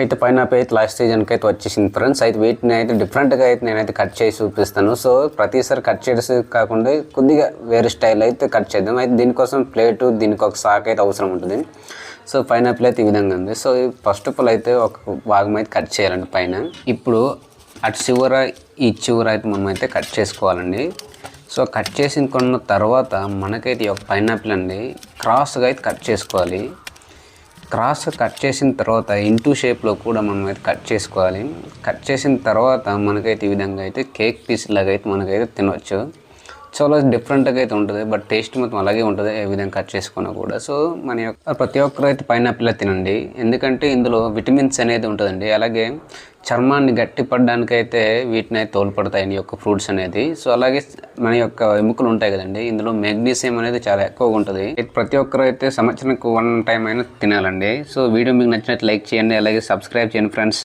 అయితే పైనాపిల్ అయితే లాస్ట్ సీజన్కి అయితే వచ్చేసింది ఫ్రెండ్స్. అయితే వీటిని అయితే డిఫరెంట్గా అయితే నేనైతే కట్ చేసి చూపిస్తాను. సో ప్రతిసారి కట్ చేసి కాకుండా కొద్దిగా వేరే స్టైల్ అయితే కట్ చేద్దాం. అయితే దీనికోసం ప్లేటు, దీనికి ఒక సాక్ అయితే అవసరం ఉంటుంది. సో పైనాపిల్ అయితే ఈ విధంగా ఉంది. సో ఫస్ట్ ఆఫ్ ఆల్ అయితే ఒక భాగం అయితే కట్ చేయాలండి పైన. ఇప్పుడు అటు చివర ఈ చివర అయితే మనం అయితే కట్ చేసుకోవాలండి. సో కట్ చేసిన కొన్న తర్వాత మనకైతే ఒక పైనాపిల్ అండి క్రాస్గా అయితే కట్ చేసుకోవాలి. క్రాస్ కట్ చేసిన తర్వాత ఇంటూ షేప్లో కూడా మనం అయితే కట్ చేసుకోవాలి. కట్ చేసిన తర్వాత మనకైతే ఈ విధంగా అయితే కేక్ పీస్ లాగా అయితే మనకైతే తినవచ్చు. చాలా డిఫరెంట్గా అయితే ఉంటుంది, బట్ టేస్ట్ మొత్తం అలాగే ఉంటుంది ఏ విధంగా కట్ చేసుకున్నా కూడా. సో మన యొక్క ప్రతి ఒక్కరు అయితే పైనాపిల్ తినండి, ఎందుకంటే ఇందులో విటమిన్స్ అనేది ఉంటుందండి. అలాగే చర్మాన్ని గట్టిపడడానికి అయితే వీటిని అయితే తోడ్పడతాయి ఈ యొక్క ఫ్రూట్స్ అనేది. సో అలాగే మన యొక్క ఎముకలు ఉంటాయి కదండి, ఇందులో మెగ్నీషియం అనేది చాలా ఎక్కువగా ఉంటుంది. ప్రతి ఒక్కరు అయితే సంవత్సరానికి 1 టైం అయినా తినాలండి. సో వీడియో మీకు నచ్చినట్టు లైక్ చేయండి, అలాగే సబ్స్క్రైబ్ చేయండి ఫ్రెండ్స్.